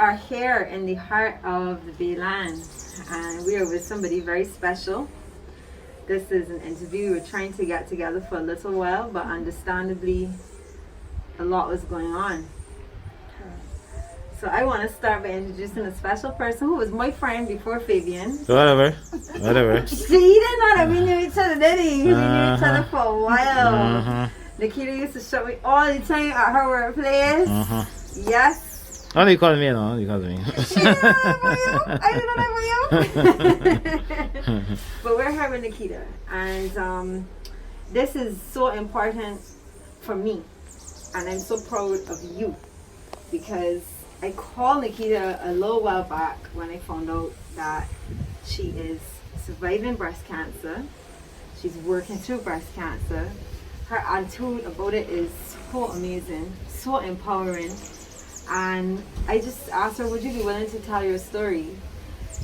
are here in the heart of the Bayland, and we are with somebody very special. This is an interview. We're trying to get together for a little while, but understandably, a lot was going on. So I want to start by introducing a special person who was my friend before Fabian. Whatever. See, you didn't know that we knew each other, did he? We knew each other for a while. Nikita used to show me all the time at her workplace. Yes. How do you call me now? You call me. I didn't know that for you. But we're here with Nikita, and this is so important for me, and I'm so proud of you because I called Nikita a little while back when I found out that she is surviving breast cancer. She's working through breast cancer. Her attitude about it is so amazing, so empowering. And I just asked her, would you be willing to tell your story?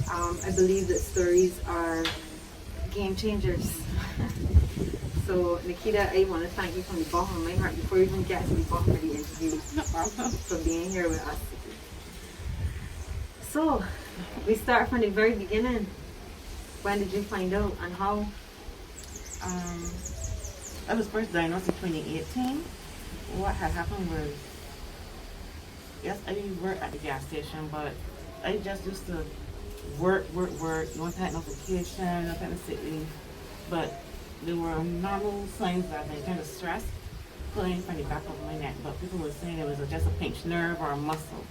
I believe that stories are game changers. So Nikita, I want to thank you from the bottom of my heart before we even get to the bottom of the interview for being here with us. So we start from the very beginning. When did you find out and how? I was first diagnosed in 2018. What had happened was, yes, I worked at the gas station, but I just used to work. You want to have no vacation, no kind of sick leave. But there were normal signs that I kind of stressed pulling from the back of my neck. But people were saying it was just a pinched nerve or a muscle.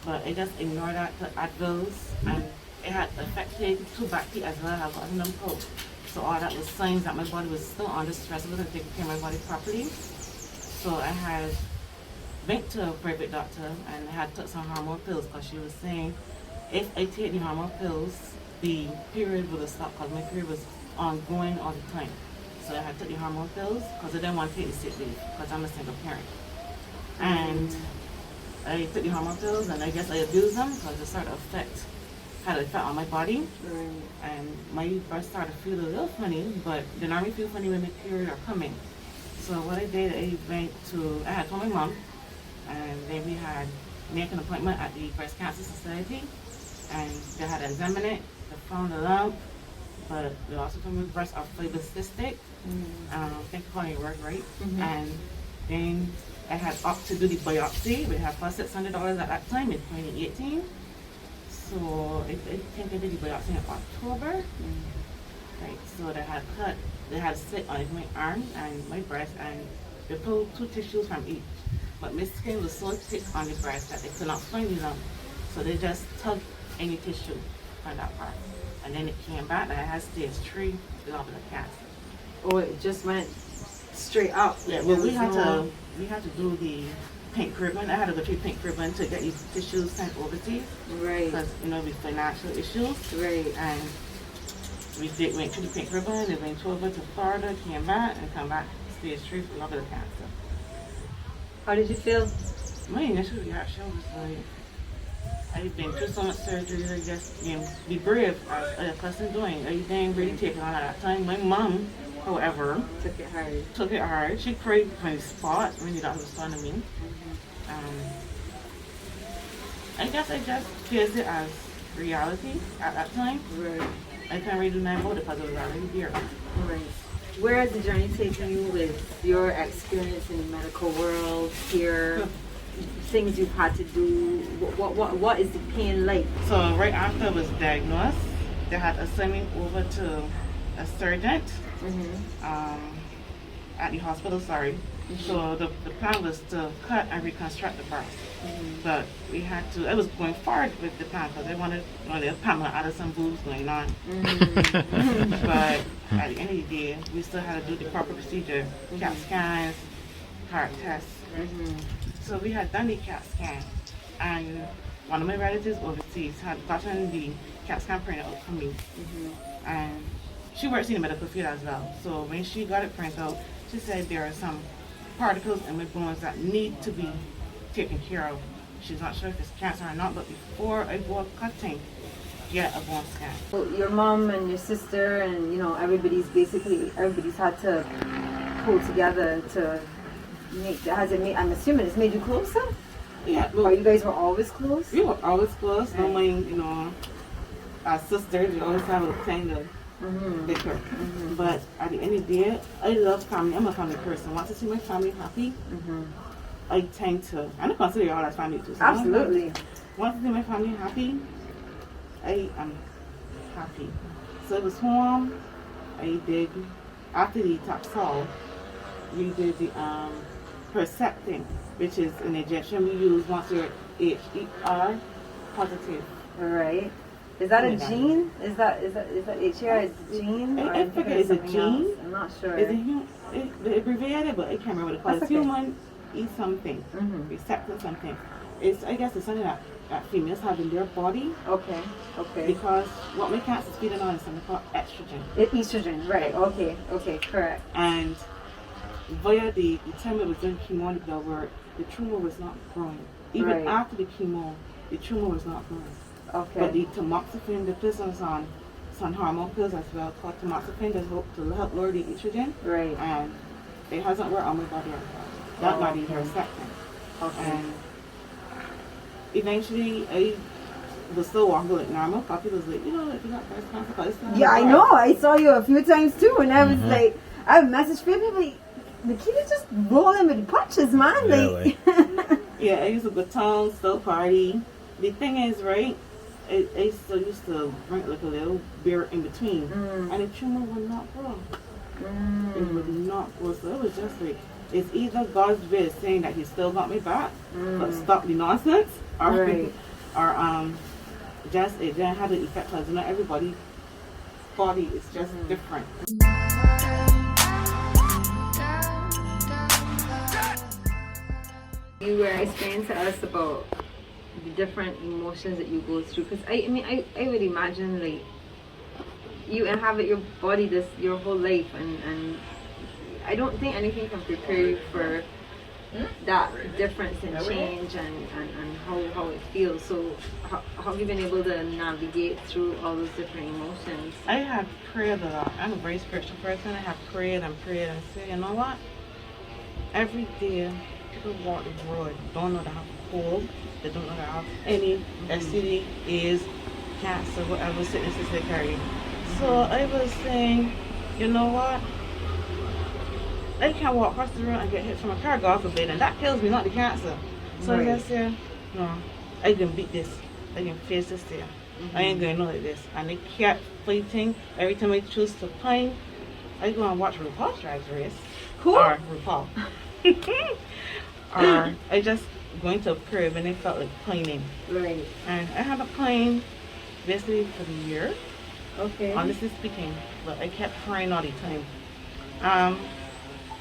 But I just ignored that to Advils, and it had affected two back feet as well. I got them pulled. So all that was signs that my body was still under stress. I wasn't taking care of my body properly. So I had went to a private doctor and had took some hormone pills because she was saying if I take the hormone pills, the period would have stopped because my period was ongoing all the time. So I had took the hormone pills because I didn't want to take the sick leave because I'm a single parent. And I took the hormone pills and I guess I abused them because it started to had an effect on my body. And my breast started to feel a little funny, but they normally feel funny when the period are coming. So what I did, I had told my mom, and then we had made an appointment at the Breast Cancer Society, and they had examined it. They found a lump, but they also told me the breasts are fibrocystic. I think I'm calling it word right. And then I had opted to do the biopsy. We had cost $600 at that time in 2018. So I think I did the biopsy in October. Right. So they had slit on my arm and my breast, and they pulled two tissues from each. But my skin was so thick on the breast that they could not find the lump. So they just tugged any tissue from that part. And then it came back and I had stage 3 level of cancer. Oh, it just went straight up. Yeah, well we had to do the pink ribbon. I had to go through pink ribbon to get these tissues sent overseas. Right. Because, with financial issues. Right. And we went through the pink ribbon and went over to Florida, came back, and come back stage 3 level of cancer. How did you feel? My initial reaction was like, I've been through so much surgery, I guess, be brave as a person doing. I didn't really take it on at that time. My mom, however, took it hard. She cried on the spot when the doctor was talking to me. I guess I just faced it as reality at that time. Right. I can't really do nothing about it because it was already here. Right. Where has the journey taken you with your experience in the medical world here? Things you've had to do. What is the pain like? So right after I was diagnosed, they had assigned me over to a surgeon at the hospital. So the plan was to cut and reconstruct the breast. But we had to. I was going forward with the plan because I wanted the Pamela Addison boobs going on. But at the end of the day, we still had to do the proper procedure: CAT scans, heart tests. So we had done the CAT scan, and one of my relatives overseas had gotten the CAT scan printed out for me. And she works in the medical field as well. So when she got it printed out, she said there are some particles in my bones that need to be taken care of. She's not sure if it's cancer or not, but before I go cutting, get a bone scan. Well, your mom and your sister and everybody's had to pull together to make. I'm assuming it's made you closer. Yeah, Oh, well, you guys were always close? we were always close. Right. Knowing, our sisters, we always have a kind of bicker. But at the end of the day, I love family. I'm a family person. Once I see my family happy, I tend to, and I consider you all as family too. So Absolutely. once I see my family happy, I am happy. So it was home. I did, after the Taxol, we did the Herceptin, which is an injection we use once you're HER positive. Right. Is that a Yeah. gene? Is that HER a gene? Or I I'm thinking forget, is of it something gene? else. I'm not sure. It's the abbreviated, but I can't remember what it calls. That's It's okay. human something, receptor something. It's, I guess it's something that females have in their body, Okay. because what my cancer is feeding on is something called estrogen. Estrogen, right. Okay, correct. And via the time it was doing chemo, the tumor was not growing. Even Right. after the chemo, the tumor was not growing. Okay. But the tamoxifen, the pills on some hormone pills as well called tamoxifen to help lower the estrogen. Right. And it hasn't worked on my body at all. That not even Herceptin. Okay. And eventually I was still walking like normal. Papi was like, if you got breast cancer, but it's not Yeah, I hard. know. I saw you a few times too, and I was like, I have messaged people like, Nikita just rolling with the punches, man. Really? Like, Yeah, I used to go town, still party. The thing is, right, I still used to drink like a little beer in between, and the tumor would not grow. It would not grow. So it was just like, it's either God's will saying that He still got me back, but stop the nonsense, or Right. or just it didn't have the effect, because everybody's body is just different. you were explaining to us about the different emotions that you go through, because I would imagine like you inhabit your body your whole life, and I don't think anything can prepare you for that difference and change and how it feels. So how have you been able to navigate through all those different emotions? I have prayed a lot. I'm a very spiritual person. I have prayed and said, you know what? Every day people walk the road, don't know they have a cold, they don't know they have any STD, AIDS, cancer, whatever sicknesses they carry. So I was saying, you know what? I can't walk across the road and get hit from a car, God forbid, and that kills me, not the cancer. So I just said, no, I can beat this. I can face this there. I ain't going to know like this. And they kept fighting. Every time I choose to pine, I go and watch RuPaul's Drag Race. Cool. Or RuPaul. Or I just go into a crib and I felt like pining. Right. And I had a pine basically for the year, Okay. honestly speaking, but I kept crying all the time.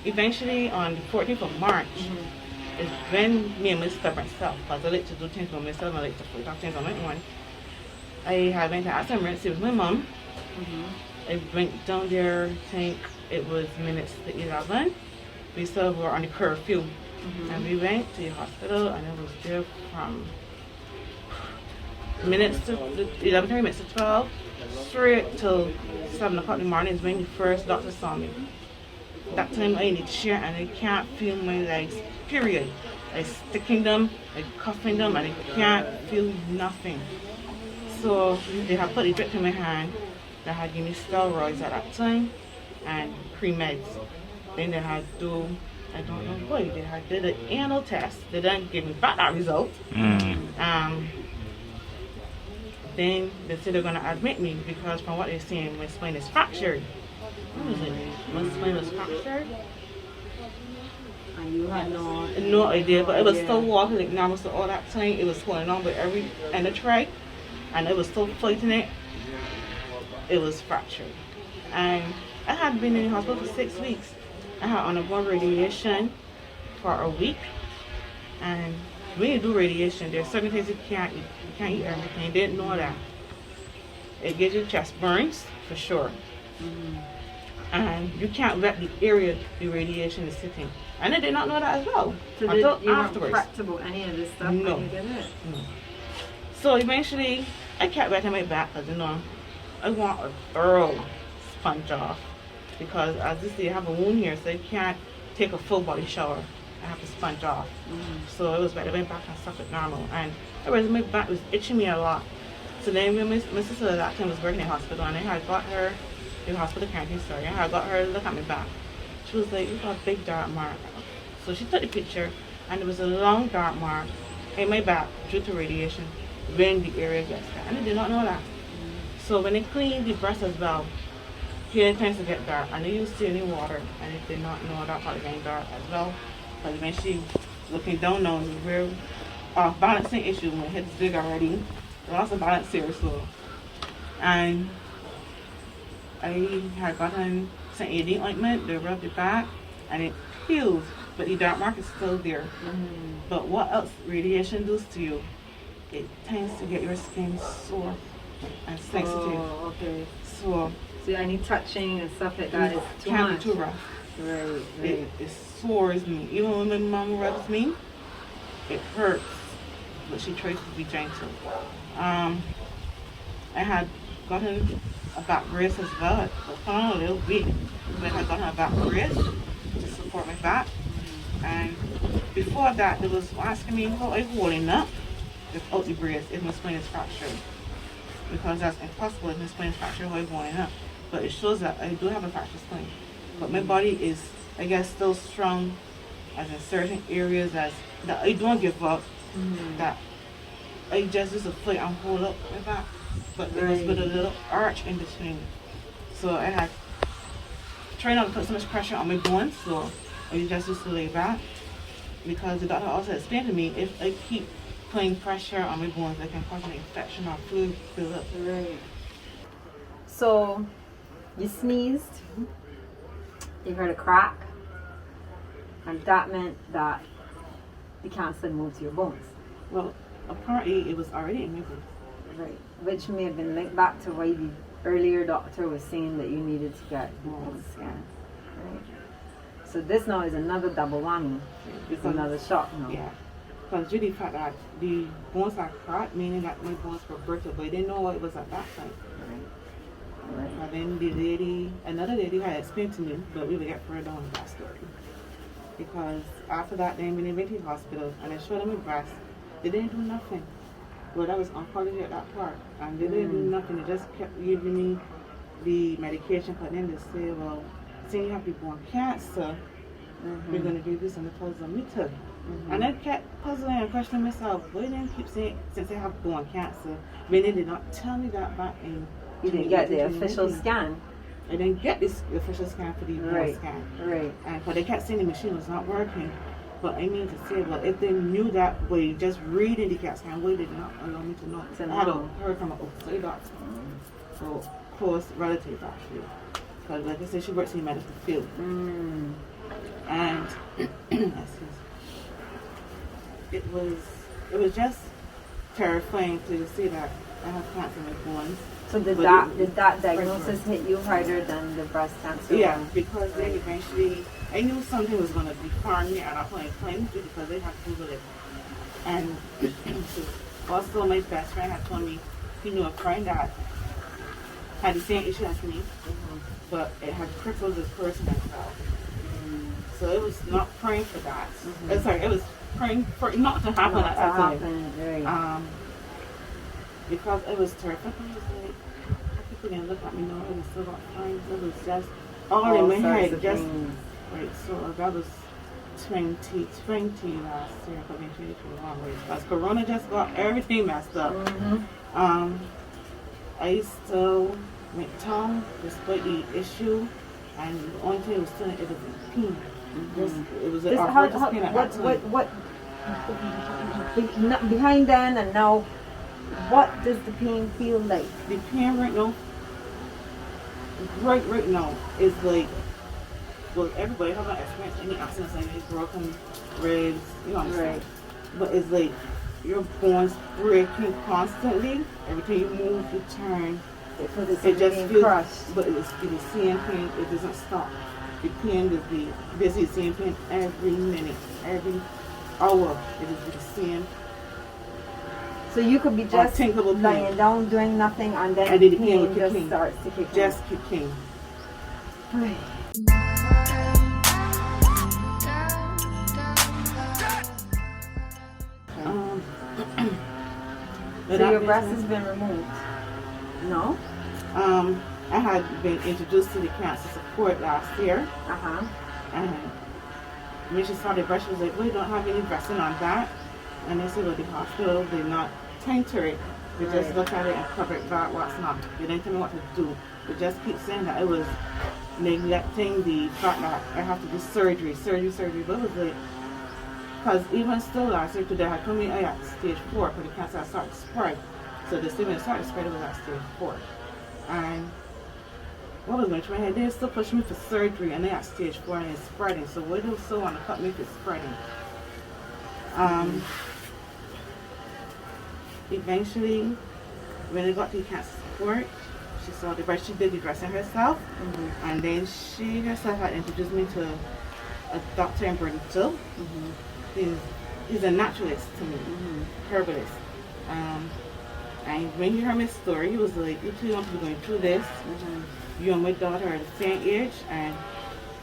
Eventually on the 14th of March is when me and my stubborn self, because I like to do things by myself and I like to fight off things on my own. I had went to ask emergency with my mom. I went down there, I think it was minutes to 11. We still were on the curfew. And we went to the hospital and I was there from minutes to 11:30 minutes to 12, straight till 7 o'clock in the morning is when the first doctor saw me. That time I in the chair and I can't feel my legs, period. I sticking them, I cuffing them, and I can't feel nothing. So they have put the drip in my hand. They had given me steroids at that time and pre-meds. Then they had do, I don't know what, they had did an anal test. They didn't give me back that result. Then they said they're gonna admit me because from what they're saying, my spine is fractured. I was like, my spine was fractured? And you had No idea, but it was still walking like normal. So all that time it was holding on by every end of track, and it was still fighting it. It was fractured, and I had been in the hospital for 6 weeks. I had undergone radiation for a week, and when you do radiation, there's certain things you can't eat. You can't eat everything. You didn't know that. It gives you chest burns for sure. And you can't let the area the radiation is sitting. And I did not know that as well. So until you weren't afterwards. prepped about any of this stuff No. when you did it? No. So eventually, I kept wetting my back because, I want a thorough sponge off. Because as you see, I have a wound here, so I can't take a full body shower. I have to sponge off. So it was like my back and stuff like normal, and it was my back was itching me a lot. So then when my sister at that time was working in the hospital, and I had got her in the hospital quarantine, sorry, I had got her to look at my back. She was like, "You got a big dark mark." So she took the picture, and there was a long dark mark in my back due to radiation when the area gets dark. And I did not know that. So when they cleaned the breast as well, here it tends to get dark, and they used saline water, and they did not know that part getting dark as well. Because when she looking down on me, real balancing issue, my head's big already, lost of balance here, so. And I had gotten some AD ointment, they rubbed it back, and it healed, but the dark mark is still there. But what else radiation does to you? It tends to get your skin sore and sensitive. Oh, okay. So any touching and stuff like that is too can't much. be too rough. Right. It sores me. Even when my mom rubs me, it hurts. But she tries to be gentle. I had gotten a back brace as well. It was on a little weak, but I had gotten a back brace to support my back. And before that, they was asking me how I holding up without the brace if my spine is fractured. Because that's impossible if my spine is fractured, how I holding up. But it shows that I do have a fractured spine. But my body is, I guess, still strong as in certain areas that I don't give up. That I just use a foot and hold up my back. But it was with a little arch in between. So I had tried not to put so much pressure on my bones, so I just used to lay back. Because the doctor also explained to me, if I keep putting pressure on my bones, I can cause an infection or fluid build up. Right. So you sneezed, you heard a crack, and that meant that the cancer moved to your bones. Well, apparently it was already in my bones. Right. Which may have been linked back to why the earlier doctor was saying that you needed to get bone scan. Right. So this now is another double whammy. It's another shock now. Yeah. Because due to the fact that the bones are cracked, meaning that my bones were brittle, but I didn't know what it was at that time. Right. And then another lady had explained to me, but we will get further on that story. Because after that, then when they went to the hospital and I showed them my breast, they didn't do nothing. Well, that was oncology at that part. And they didn't do nothing. They just kept giving me the medication, but then they say, well, since you have the bone cancer, we're going to give you some meter. And I kept puzzling and questioning myself, why didn't they keep saying, since I have bone cancer, when they did not tell me that back in. You didn't get the official scan. I didn't get this official scan for the bone scan. Right. And but they kept saying the machine was not working. But I mean to say, well, if they knew that way, just reading the CAT scan, why did not allow me to know? I had heard from an outside doctor. So close relative actually. Because like I said, she works in the medical field. And it was just terrifying to see that I have cancer in my bones. So did that diagnosis hit you harder than the breast cancer? Yeah, because then eventually I knew something was going to deform me and I couldn't claim it because they had to Google it. And also my best friend had told me he knew a friend that had the same issue as me, but it had crippled this person as well. So it was not praying for that. Sorry, it was praying for it not to happen at that time. Because it was terrific. I was like, people didn't look at me, no, it was still got fines. It was just all in my head. Just right. So that was 2020 last year, but in 2021. Because Corona just got everything messed up. I still went down despite the issue, and the only thing was still it was a pain. It was an arthritis pain at that time. What behind then and now? What does the pain feel like? The pain right now is like, well, everybody has not experienced any accidents like this, broken ribs, you know what I'm saying? But it's like your bones breaking constantly. Every time you move, you turn. It just feels crushed. But it's the same pain. It doesn't stop. The pain is basically the same pain every minute, every hour. It is the same. So you could be just lying down doing nothing and then the pain just starts to kick in. Just kick in. But So your that breast business- has been removed? No? I had been introduced to the cancer support last year, Uh-huh. and when she saw the breast, she was like, "We don't have any dressing on that." And they said, "Well, the hospital did not tainter it. They just Right. look at it and cover it back what's not. They didn't tell me what to do. They just keep saying that it was neglecting the fact that I have to do surgery. But it was like, because even still last year today, I told me I at stage 4 because the cancer had started to spread. So the when it started to spread, it was at stage 4. And what was going through my head? They still pushing me for surgery, and they at stage 4 and it's spreading. So why do they still want to cut me if it's spreading? Eventually, when I got to cancer support, she saw the breast. She did the dressing herself, and then she herself had introduced me to a doctor in Brazil. He's a naturalist to me, herbalist. And when he heard my story, he was like, "You two young to be going through this. You and my daughter are the same age, and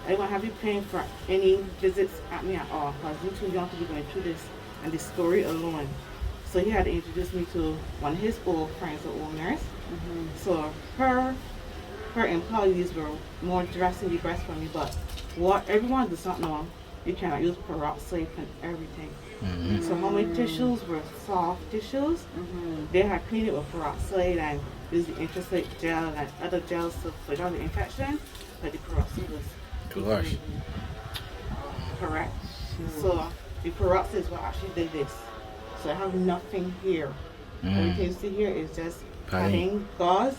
I won't have you paying for any visits at me at all, because you two young to be going through this and the story alone." So he had to introduce me to one of his old friends, an old nurse. So her employees were more dressing the breast for me, but what everyone does not know, you cannot use peroxide and everything. So how my tissues were soft tissues, they had cleaned it with peroxide and used the intricate gel and other gels to fight out the infection, but the peroxide was Gosh. correct. So the peroxide is what actually did this. So I have nothing here. Everything you see here is just padding, gauze.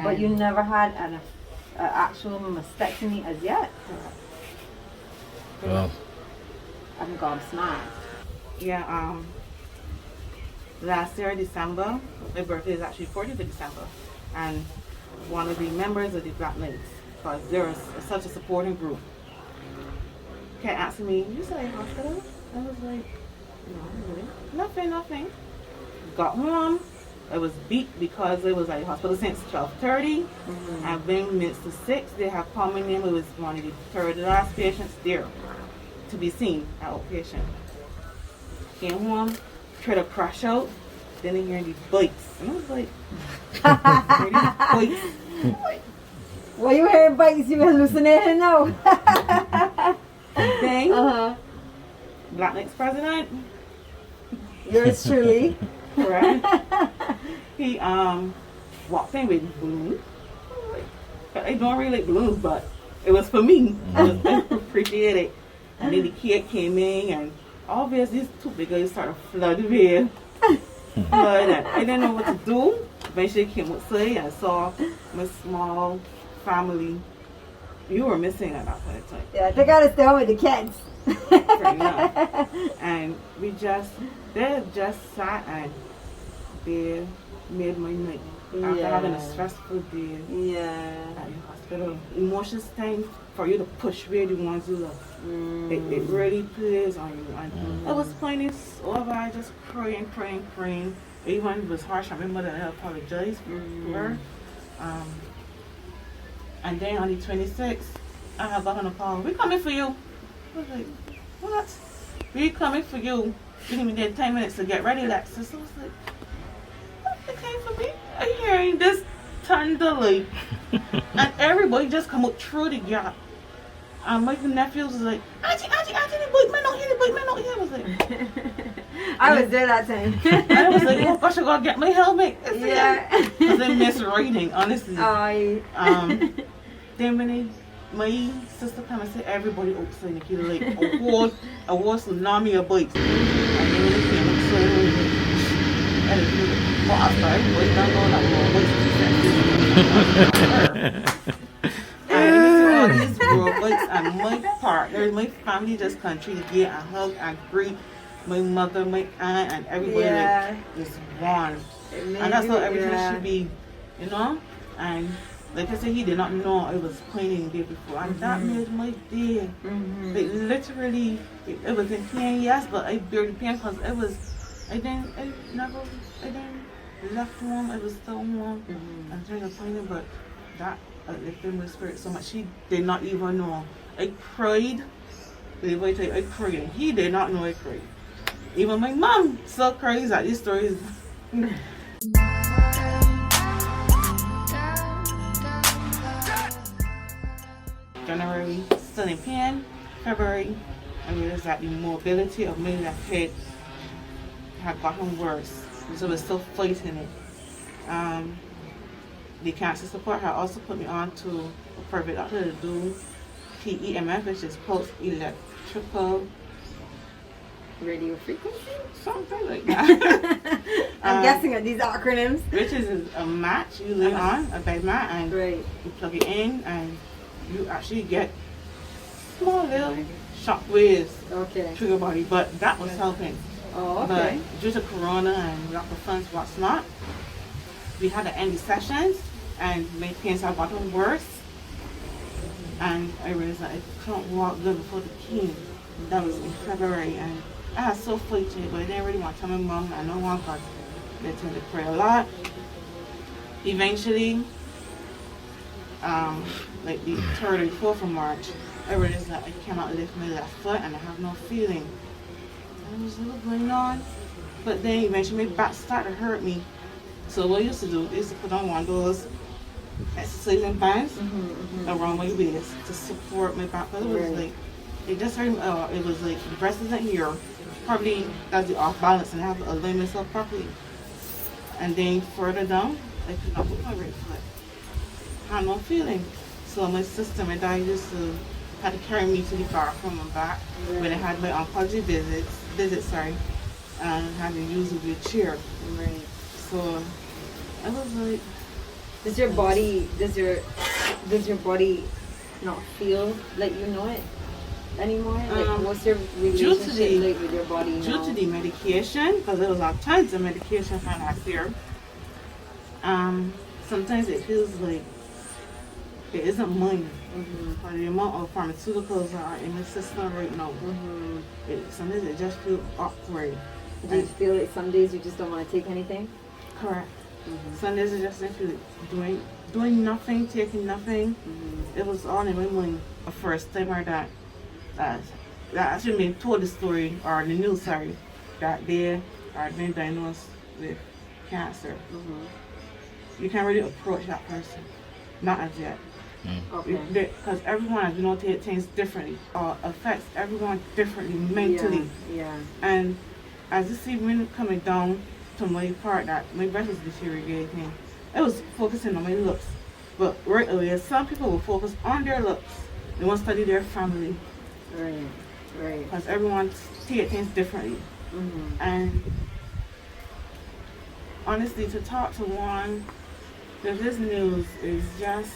But you never had an actual mastectomy as yet? Well, I'm gobsmacked. Yeah, last year, December, my birthday is actually 40th of December, and one of the members of the Black Knights, because there is such a supporting group, kept asking me, "You said a hospital?" I was like, "No, really? Nothing. Got home. I was beat because it was at the hospital since 12:30. I've been minutes to 6. They have called my name. It was one of the third last patients there to be seen at outpatient. Came home, tried to crash out, then I hear these bites. And I was like, bites. Well, you heard bites, you hallucinating now. Then, Black Knights president, Yours truly. correct? He walked in with balloons. I don't really like balloons, but it was for me. I appreciate it. And then the kid came in, and obviously these two big guys started flooding me. But I didn't know what to do. Eventually came outside and saw my small family. You were missing at that point in time. Yeah, they gotta stay home with the kids. Fair enough. And they just sat and they made my night. After having a stressful day Yeah. at the hospital. Emotions time for you to push away the ones you love. It really plays on you. And I was playing so bad, just praying. Even it was harsh. I remember that I apologized for her. And then on the 26th, I had got on a call. "We coming for you." I was like, "What? We coming for you? You give me that 10 minutes to get ready, Lexus." I was like, "What? They came for me?" I'm hearing this thunder like, and everybody just come up through the gap. And my nephews was like, Auntie, the boy, man out here. I was like, I was there that time. I was like, "Oh gosh, I gotta get my helmet." Yeah. Because I miss riding, honestly. Oh, Then when my sister came and said everybody outside, Nikita, like a whole tsunami of bikes. And then when they came outside, and it was like, well, I started, everybody's not going out more bikes. And you see all these robots, and my partner, my family just country to get a hug and greet my mother, my aunt, and everybody Yeah. like is one. And that's how everything should be, you know? And like I said, he did not know I was planning the day before, and that made my day. Like literally, it was in pain, yes, but I barely pain because I didn't left home. I was still home and trying to find him, but that lifted my spirit so much. He did not even know. I cried. Wait, I cried. He did not know I cried. Even my mom still cries at these stories. January, still in pain. February, I realized that the mobility of my left head had gotten worse, so we're still fighting it. The cancer support had also put me on to a private doctor to do PEMF, which is post electrical Radio frequency? something like that. I'm guessing at these acronyms. Which is a mat you lay on, a bed mat, and Right. you plug it in, and you actually get small little shock waves Okay. through your body. But that was helping. Oh, okay. But due to Corona and lack of funds, what's not, we had to end the sessions, and my pains have gotten worse. And I realized that I couldn't walk good before the king. That was in February, and I was so flinching, but I didn't really want to tell my mom. I know one because they tend to pray a lot. Eventually, like the 3rd or 4th of March, I realized that I cannot lift my left foot and I have no feeling. And I was like, what's going on? But then eventually my back started to hurt me. So what I used to do is to put on one of those exercising bands around my waist to support my back. But it was like, it just hurt me. It was like the breast isn't here. Probably that's the off balance and I have to align myself properly. And then further down, I could not put my right foot. I had no feeling. So my sister, my dad used to had to carry me to the bathroom and back when I had my oncology visits, and had to use a wheelchair. Right. So I was like, Does your body not feel like you know it anymore? Like, what's your relationship like with your body now? Due to the medication, because there was all kinds of medication for last year, sometimes it feels like it isn't mine. For the amount of pharmaceuticals that are in the system right now, sometimes it just feels awkward. Do you feel like some days you just don't want to take anything? Correct. Some days I just feel like doing nothing, taking nothing. It was all in my mind. The first timer that actually been told the story, or the news, that they are being diagnosed with cancer. You can't really approach that person, not as yet. Okay. Because everyone, as you know, takes things differently, or affects everyone differently mentally. Yeah. And as this evening coming down to my part that my breath was deteriorating, I was focusing on my looks. But right away, some people will focus on their looks. They won't study their family. Right. Because everyone takes things differently. And honestly, to talk to one with this news is just...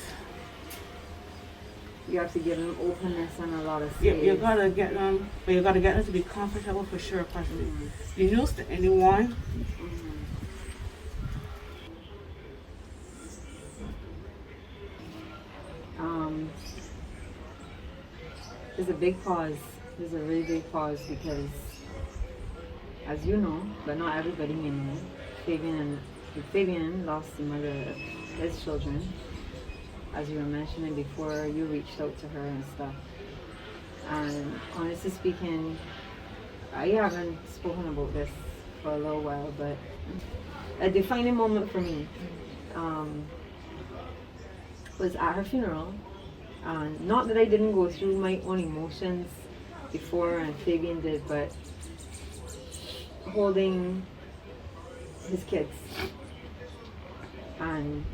You have to give them openness and a lot of space. Yeah, you gotta get them, but you gotta get them to be comfortable for sure. Personally, the news to anyone. There's a big pause. There's a really big pause because, as you know, but not everybody may know, Fabian lost the mother of his children. As you were mentioning before, you reached out to her and stuff. And honestly speaking, I haven't spoken about this for a little while, but a defining moment for me was at her funeral. Not that I didn't go through my own emotions before, and Fabian did, but holding his kids and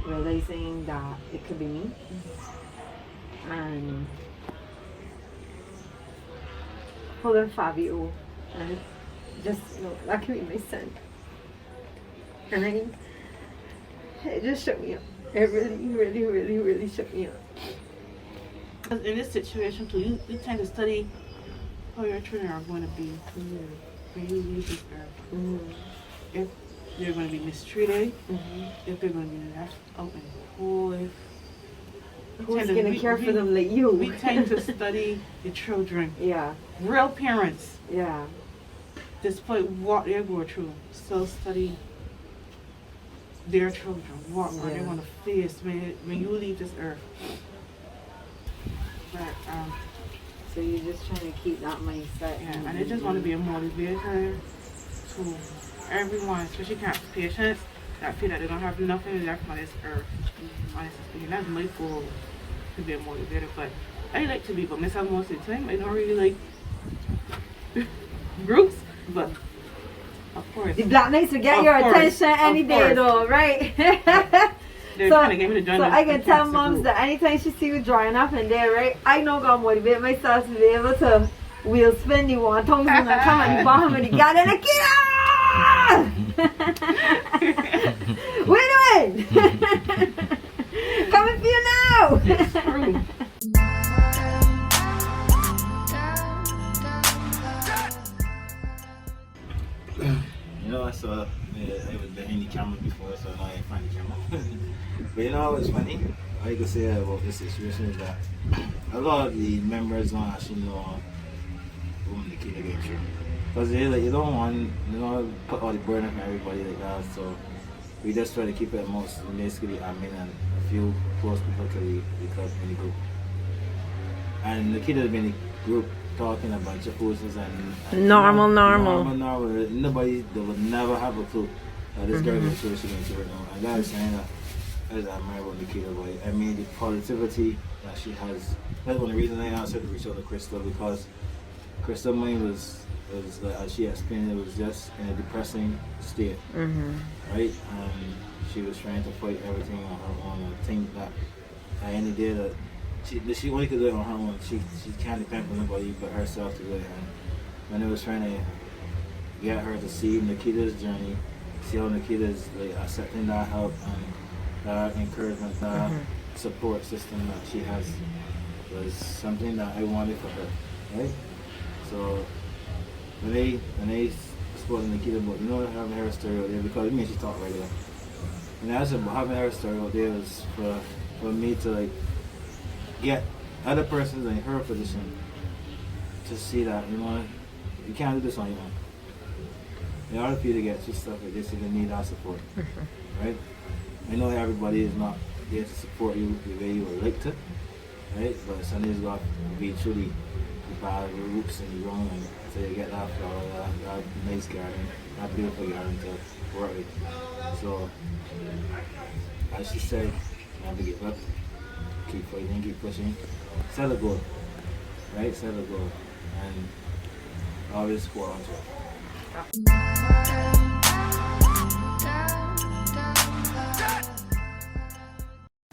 realizing that it could be me, and holding Fabio, and just, that could be my son. And it just shook me up. It really shook me up. In this situation too, you tend to study how your children are going to be when you leave this earth. If they're going to be mistreated, if they're going to be left out in the cold. Who's going to care for them like you? We tend to study the children. Yeah. Real parents. Yeah. Despite what they go through, still study their children. What are they going to face when you leave this earth? But, so you're just trying to keep that mindset. Yeah, and I just want to be a motivator to everyone, especially patients, that feel that they don't have nothing left on this earth. Honestly speaking, that's my goal, to be a motivator. But I like to be by myself most of the time. I don't really like groups, but of course. The Black Knights will get your attention any day though, right? So I can tell moms that anytime she see you drawing up in there, right, I know God motivate myself to be able to wheel spin the 1,000 and come and bomb and the God and Nikita! We're doing! Coming for you now! It's true. You know, so I was behind the camera before, so now I find the camera. But you know what's funny? All I can say about this situation is that a lot of the members don't actually know whom the kid against you. Because you don't want to put all the burden on everybody like that, so we just try to keep it most basically admin and a few close people to the club in the group. And the kid has been in the group talking a bunch of forces and Normal. Nobody, they would never have a clue that this girl is sure she can do it now. And that is saying that I admire about Nikita, but I mean the positivity that she has. That's one of the reasons I asked her to reach out to Crystal, because Crystal's mind was like, as she explained, it was just in a depressing state, right? And she was trying to fight everything on her own and think that at the end of the day that she only could do it on her own. She can't depend on nobody but herself to do it. And when I was trying to get her to see Nikita's journey, see how Nikita's like accepting that help and that encouragement, that support system that she has, was something that I wanted for her, right? So when they spoke to Nikita about, having her story out there, because she talked right there. And I said, having her story out there was for me to like get other persons in her position to see that, you can't do this on your own. In order for you to get your stuff like this, you need our support, right? I know everybody is not there to support you the way you would like to, right? But somebody's got to be truly the bad roots and wrong until you get that flower, that nice garden, that beautiful garden to work with. So, as she said, never give up. Keep fighting, keep pushing. Set a goal, right? Set a goal, and always score onto it.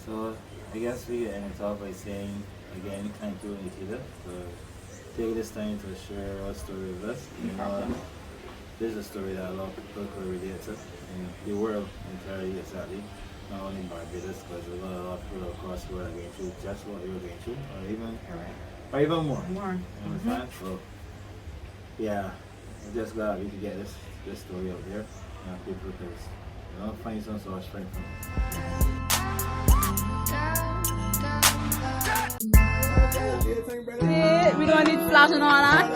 So I guess we can end off by saying again, thank you, Nikita, for taking this time to share our story with us. This is a story that a lot of people could relate to in the world entirely, exactly. Not only Barbados, but there's a lot of people across the world are going through just what you're going through, or even more. You understand? So, yeah, I'm just glad we could get this story out there, and people could, find some sort of strength from it. We don't need flashing on that.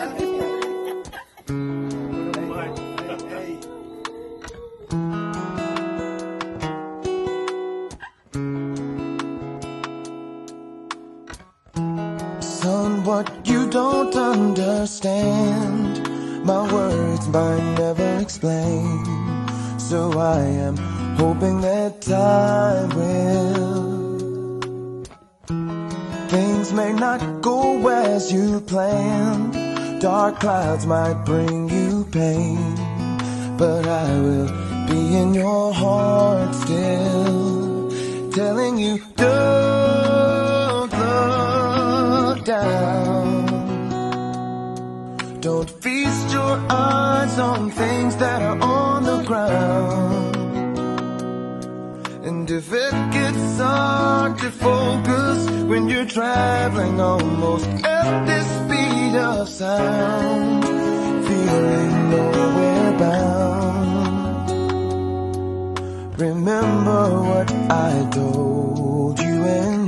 Son, what you don't understand, my words might never explain. So I am hoping that time will. Things may not go as you planned. Dark clouds might bring you pain, but I will be in your heart still, telling you don't look down. Don't feast your eyes on things that are on the ground. And if it gets hard to focus when you're traveling almost at the speed of sound, feeling nowhere bound, remember what I told you and